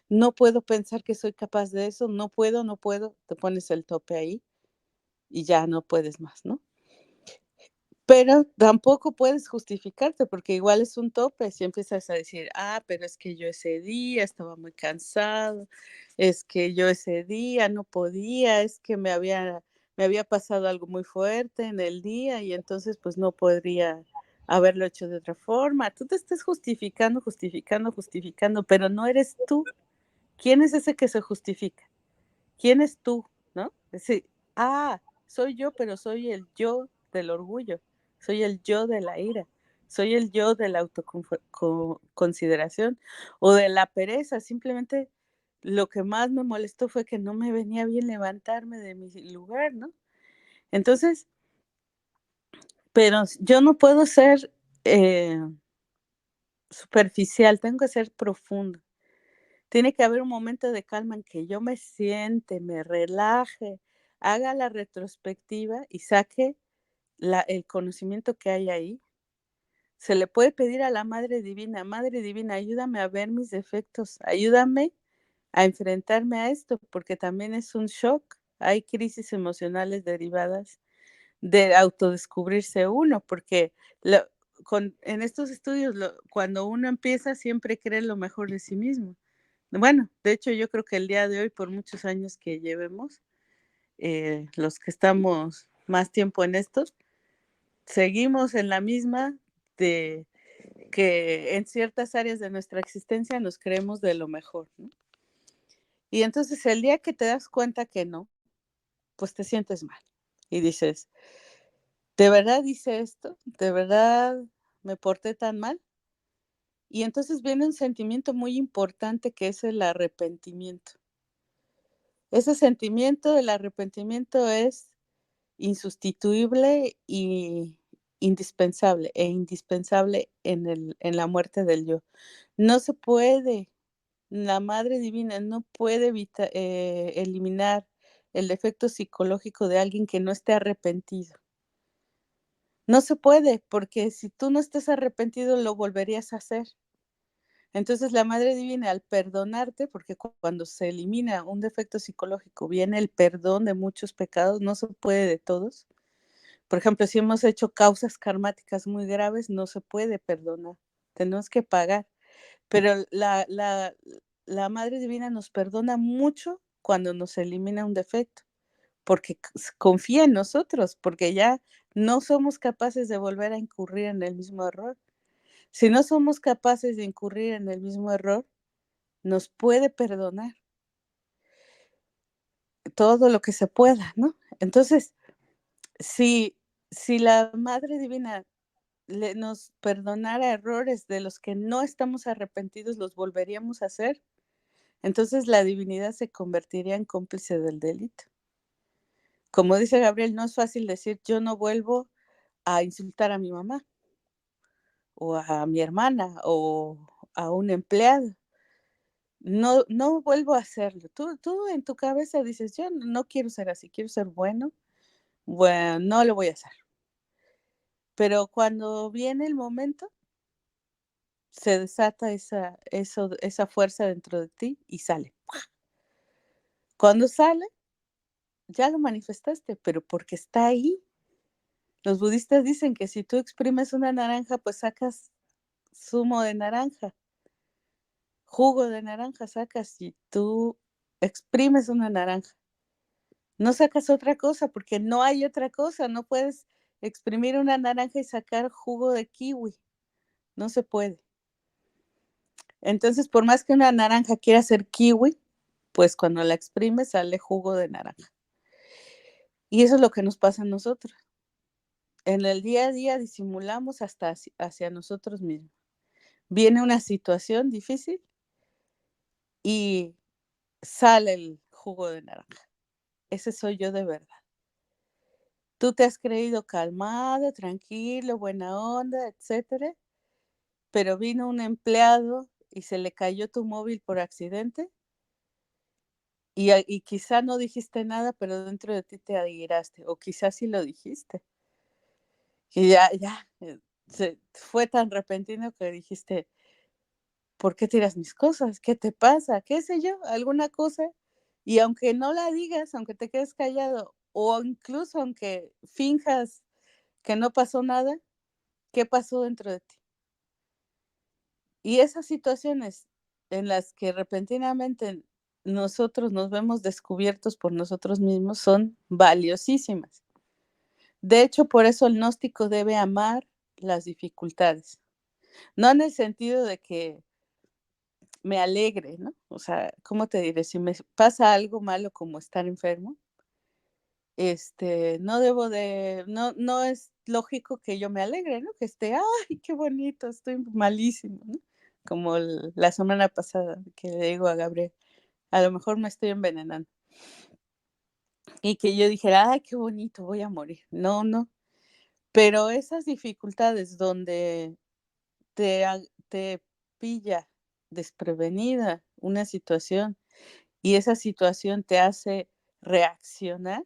no puedo pensar que soy capaz de eso, no puedo, no puedo, te pones el tope ahí y ya no puedes más, ¿no? Pero tampoco puedes justificarte, porque igual es un tope, si empiezas a decir: pero es que yo ese día estaba muy cansado, es que yo ese día no podía, es que me había pasado algo muy fuerte en el día y entonces, pues, no podría haberlo hecho de otra forma. Tú te estás justificando, justificando, justificando, pero no eres tú. ¿Quién es ese que se justifica? ¿Quién es tú?, ¿no? Es decir, soy yo, pero soy el yo del orgullo, soy el yo de la ira, soy el yo de la consideración o de la pereza. Simplemente lo que más me molestó fue que no me venía bien levantarme de mi lugar, ¿no? Entonces, pero yo no puedo ser superficial, tengo que ser profundo. Tiene que haber un momento de calma en que yo me siente, me relaje, haga la retrospectiva y saque el conocimiento que hay ahí. Se le puede pedir a la Madre Divina, ayúdame a ver mis defectos, ayúdame a enfrentarme a esto, porque también es un shock. Hay crisis emocionales derivadas de autodescubrirse uno, porque en estos estudios, cuando uno empieza, siempre cree lo mejor de sí mismo. Bueno, de hecho, yo creo que el día de hoy, por muchos años que llevemos, los que estamos más tiempo en esto, seguimos en la misma de que en ciertas áreas de nuestra existencia nos creemos de lo mejor, ¿no? Y entonces el día que te das cuenta que no, pues te sientes mal y dices, ¿de verdad hice esto? ¿De verdad me porté tan mal? Y entonces viene un sentimiento muy importante que es el arrepentimiento. Ese sentimiento del arrepentimiento es insustituible y indispensable en la muerte del yo. No se puede, la Madre Divina no puede eliminar el efecto psicológico de alguien que no esté arrepentido. No se puede, porque si tú no estás arrepentido, lo volverías a hacer. Entonces, la Madre Divina, al perdonarte, porque cuando se elimina un defecto psicológico, viene el perdón de muchos pecados, no se puede de todos. Por ejemplo, si hemos hecho causas karmáticas muy graves, no se puede perdonar, tenemos que pagar. Pero la Madre Divina nos perdona mucho cuando nos elimina un defecto, porque confía en nosotros, porque ya no somos capaces de volver a incurrir en el mismo error. Si no somos capaces de incurrir en el mismo error, nos puede perdonar todo lo que se pueda, ¿no? Entonces, si, si la Madre Divina nos perdonara errores de los que no estamos arrepentidos, los volveríamos a hacer, entonces la divinidad se convertiría en cómplice del delito. Como dice Gabriel, no es fácil decir yo no vuelvo a insultar a mi mamá o a mi hermana o a un empleado. No, no vuelvo a hacerlo. Tú en tu cabeza dices, yo no quiero ser así, quiero ser bueno, no lo voy a hacer. Pero cuando viene el momento, se desata esa fuerza dentro de ti y sale. Cuando sale, ya lo manifestaste, pero porque está ahí. Los budistas dicen que si tú exprimes una naranja, pues sacas zumo de naranja, jugo de naranja sacas si tú exprimes una naranja. No sacas otra cosa porque no hay otra cosa. No puedes exprimir una naranja y sacar jugo de kiwi. No se puede. Entonces, por más que una naranja quiera ser kiwi, pues cuando la exprimes sale jugo de naranja. Y eso es lo que nos pasa a nosotros. En el día a día disimulamos hasta hacia nosotros mismos. Viene una situación difícil y sale el jugo de naranja. Ese soy yo de verdad. Tú te has creído calmado, tranquilo, buena onda, etcétera, pero vino un empleado y se le cayó tu móvil por accidente y quizá no dijiste nada, pero dentro de ti te airaste, o quizás sí lo dijiste. Y fue tan repentino que dijiste, ¿por qué tiras mis cosas? ¿Qué te pasa? ¿Qué sé yo? ¿Alguna cosa? Y aunque no la digas, aunque te quedes callado, o incluso aunque finjas que no pasó nada, ¿qué pasó dentro de ti? Y esas situaciones en las que repentinamente nosotros nos vemos descubiertos por nosotros mismos son valiosísimas. De hecho, por eso el gnóstico debe amar las dificultades. No en el sentido de que me alegre, ¿no? O sea, ¿cómo te diré? Si me pasa algo malo como estar enfermo, no es lógico que yo me alegre, ¿no? Que esté, ay, qué bonito, estoy malísimo, ¿no? Como la semana pasada que le digo a Gabriel, a lo mejor me estoy envenenando. Y que yo dijera, ay, qué bonito, voy a morir. No, no. Pero esas dificultades donde te pilla desprevenida una situación y esa situación te hace reaccionar,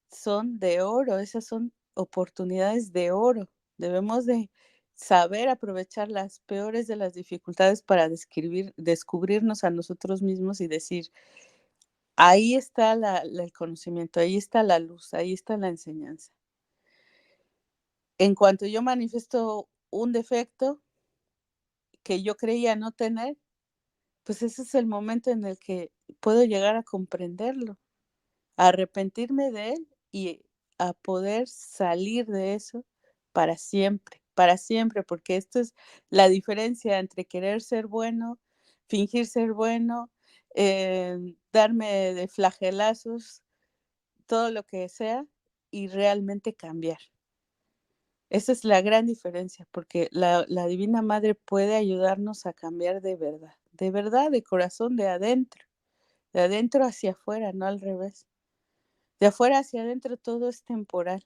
son de oro, esas son oportunidades de oro. Debemos de saber aprovechar las peores de las dificultades para descubrirnos a nosotros mismos y decir, ahí está el conocimiento, ahí está la luz, ahí está la enseñanza. En cuanto yo manifiesto un defecto que yo creía no tener, pues ese es el momento en el que puedo llegar a comprenderlo, a arrepentirme de él y a poder salir de eso para siempre, porque esto es la diferencia entre querer ser bueno, fingir ser bueno, darme de flagelazos, todo lo que sea, y realmente cambiar. Esa es la gran diferencia, porque la Divina Madre puede ayudarnos a cambiar de verdad, de corazón, de adentro hacia afuera, no al revés. De afuera hacia adentro todo es temporal.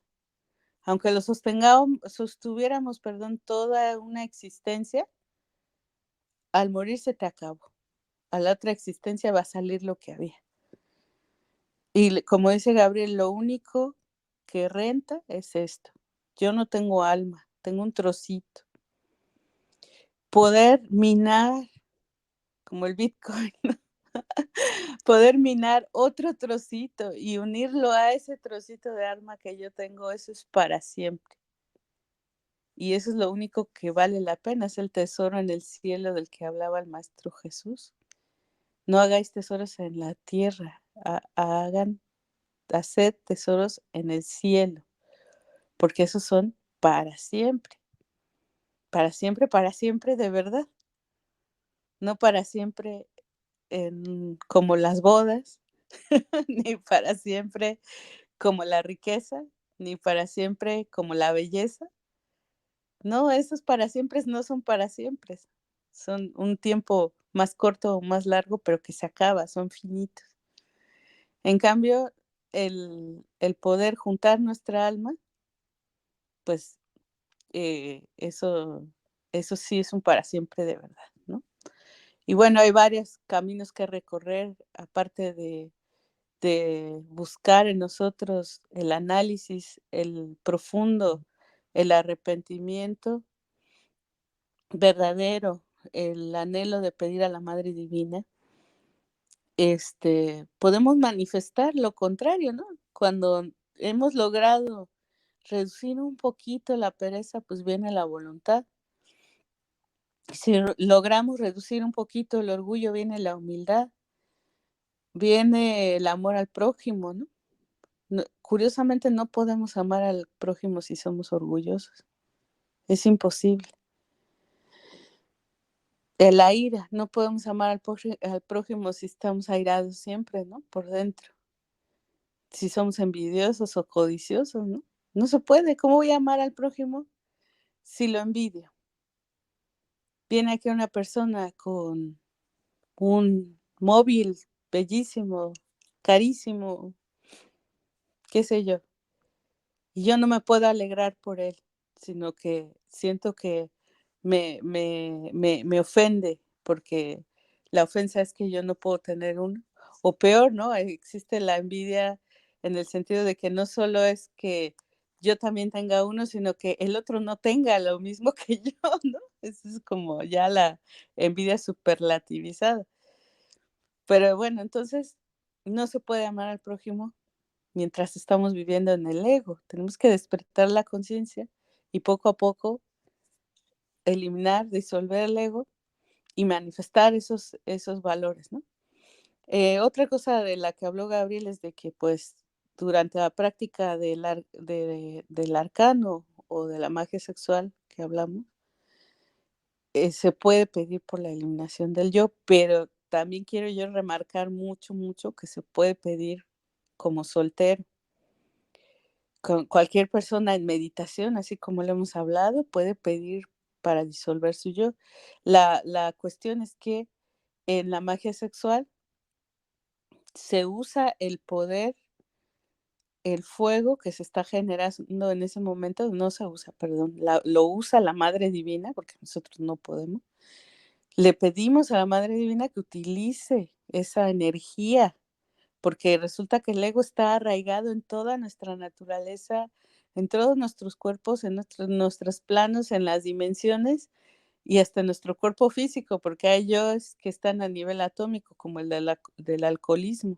Aunque lo sostuviéramos, perdón, toda una existencia, al morir se te acabó. A la otra existencia va a salir lo que había. Y como dice Gabriel, lo único que renta es esto. Yo no tengo alma, tengo un trocito. Poder minar, como el Bitcoin, poder minar otro trocito y unirlo a ese trocito de alma que yo tengo, eso es para siempre. Y eso es lo único que vale la pena, es el tesoro en el cielo del que hablaba el Maestro Jesús. No hagáis tesoros en la tierra, haced tesoros en el cielo, porque esos son para siempre de verdad, no para siempre como las bodas, ni para siempre como la riqueza, ni para siempre como la belleza. No, esos para siempre no son para siempre. Son un tiempo más corto o más largo, pero que se acaba, son finitos. En cambio, el poder juntar nuestra alma, pues eso sí es un para siempre de verdad, ¿no? Y bueno, hay varios caminos que recorrer, aparte de buscar en nosotros el análisis, el profundo, el arrepentimiento verdadero, el anhelo de pedir a la Madre Divina, podemos manifestar lo contrario, ¿no? Cuando hemos logrado reducir un poquito la pereza, pues viene la voluntad. Si logramos reducir un poquito el orgullo, viene la humildad, viene el amor al prójimo, ¿no? Curiosamente no podemos amar al prójimo si somos orgullosos. Es imposible. La ira, no podemos amar al prójimo si estamos airados siempre, ¿no? Por dentro. Si somos envidiosos o codiciosos, ¿no? No se puede. ¿Cómo voy a amar al prójimo si lo envidio? Viene aquí una persona con un móvil bellísimo, carísimo, qué sé yo, y yo no me puedo alegrar por él, sino que siento que me ofende, porque la ofensa es que yo no puedo tener uno. O peor, ¿no? Existe la envidia en el sentido de que no solo es que yo también tenga uno, sino que el otro no tenga lo mismo que yo, ¿no? Eso es como ya la envidia superlativizada. Pero bueno, entonces no se puede amar al prójimo mientras estamos viviendo en el ego. Tenemos que despertar la conciencia y poco a poco eliminar, disolver el ego y manifestar esos valores, ¿no? Otra cosa de la que habló Gabriel es de que, pues, durante la práctica del arcano o de la magia sexual que hablamos, se puede pedir por la eliminación del yo, pero también quiero yo remarcar mucho, mucho que se puede pedir como soltero. Con cualquier persona en meditación, así como lo hemos hablado, puede pedir para disolver su yo. La cuestión es que en la magia sexual se usa el poder, el fuego que se está generando en ese momento, no se usa, perdón, lo usa la Madre Divina, porque nosotros no podemos. Le pedimos a la Madre Divina que utilice esa energía, porque resulta que el ego está arraigado en toda nuestra naturaleza, en todos nuestros cuerpos, en nuestros planos, en las dimensiones y hasta en nuestro cuerpo físico, porque hay yos que están a nivel atómico, como el del alcoholismo.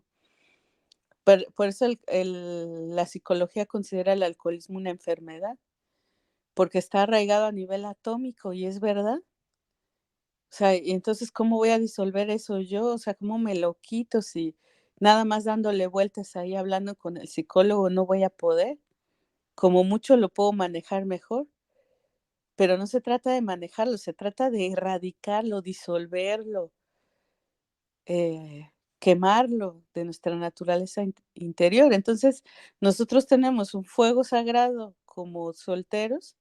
Por eso la psicología considera el alcoholismo una enfermedad, porque está arraigado a nivel atómico y es verdad. O sea, y entonces, ¿cómo voy a disolver eso yo? O sea, ¿cómo me lo quito si nada más dándole vueltas ahí hablando con el psicólogo no voy a poder? Como mucho lo puedo manejar mejor, pero no se trata de manejarlo, se trata de erradicarlo, disolverlo, quemarlo de nuestra naturaleza interior. Entonces, nosotros tenemos un fuego sagrado como solteros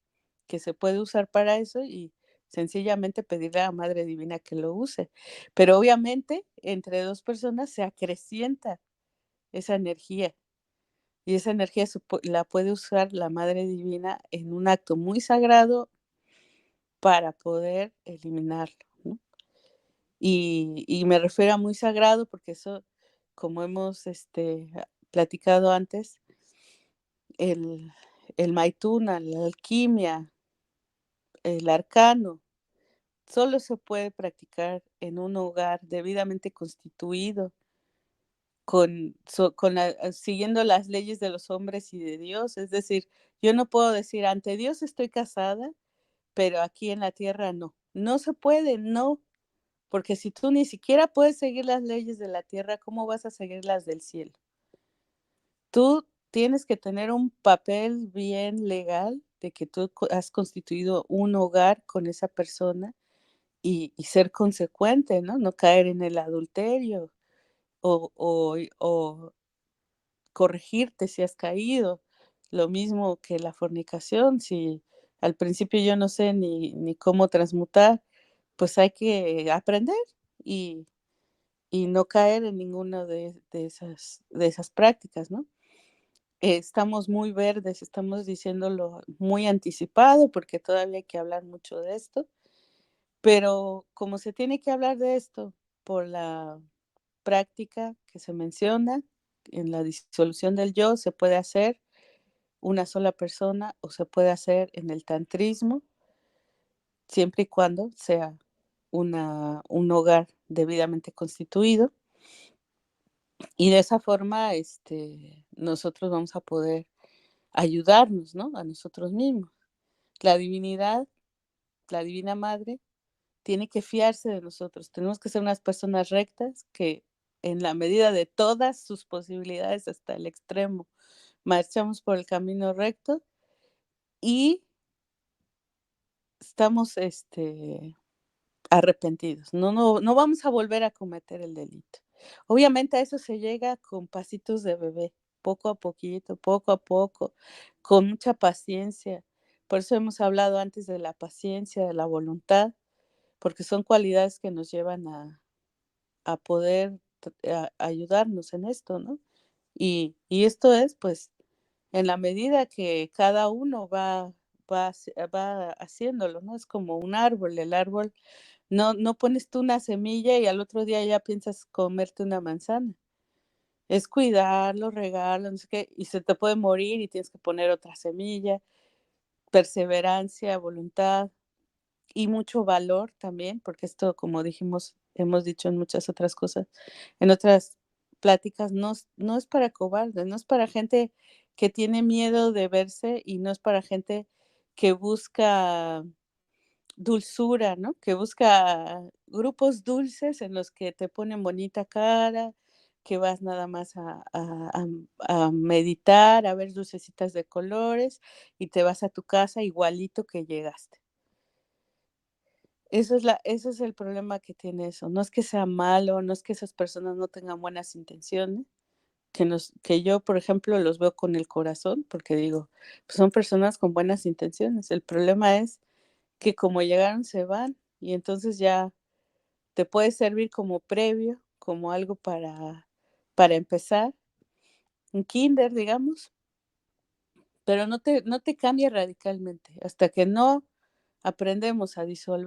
que se puede usar para eso y sencillamente pedirle a la Madre Divina que lo use. Pero obviamente entre dos personas se acrecienta esa energía y esa energía la puede usar la Madre Divina en un acto muy sagrado para poder eliminarlo, ¿no? Y me refiero a muy sagrado porque eso, como hemos platicado antes, el, el maituna, la alquimia, el arcano, solo se puede practicar en un hogar debidamente constituido, siguiendo las leyes de los hombres y de Dios. Es decir, yo no puedo decir ante Dios estoy casada, pero aquí en la tierra no. No se puede, no. Porque si tú ni siquiera puedes seguir las leyes de la tierra, ¿cómo vas a seguir las del cielo? Tú tienes que tener un papel bien legal de que tú has constituido un hogar con esa persona y ser consecuente, ¿no? No caer en el adulterio o corregirte si has caído. Lo mismo que la fornicación, si al principio yo no sé ni cómo transmutar, pues hay que aprender y no caer en ninguna de esas prácticas, ¿no? Estamos muy verdes, estamos diciéndolo muy anticipado porque todavía hay que hablar mucho de esto, pero como se tiene que hablar de esto por la práctica que se menciona, en la disolución del yo se puede hacer una sola persona o se puede hacer en el tantrismo, siempre y cuando sea un hogar debidamente constituido. Y de esa forma, nosotros vamos a poder ayudarnos, ¿no? A nosotros mismos. La divinidad, la divina madre, tiene que fiarse de nosotros. Tenemos que ser unas personas rectas que en la medida de todas sus posibilidades hasta el extremo, marchamos por el camino recto y estamos, arrepentidos. No vamos a volver a cometer el delito. Obviamente a eso se llega con pasitos de bebé, poco a poquito, poco a poco, con mucha paciencia. Por eso hemos hablado antes de la paciencia, de la voluntad, porque son cualidades que nos llevan a poder ayudarnos en esto, ¿no? Y esto es, pues, en la medida que cada uno va haciéndolo, ¿no? Es como un árbol, el árbol no pones tú una semilla y al otro día ya piensas comerte una manzana. Es cuidarlo, regarlo, no sé qué, y se te puede morir y tienes que poner otra semilla, perseverancia, voluntad y mucho valor también, porque esto, como dijimos, hemos dicho en muchas otras cosas, en otras pláticas no es para cobardes, no es para gente que tiene miedo de verse y no es para gente que busca dulzura, ¿no? Que busca grupos dulces en los que te ponen bonita cara, que vas nada más a meditar, a ver lucecitas de colores y te vas a tu casa igualito que llegaste. Ese es el problema que tiene eso. No es que sea malo, no es que esas personas no tengan buenas intenciones, que yo, por ejemplo, los veo con el corazón, porque digo, pues son personas con buenas intenciones. El problema es que como llegaron se van y entonces ya te puede servir como previo, como algo para empezar, un kinder, digamos, pero no te cambia radicalmente hasta que no aprendemos a disolver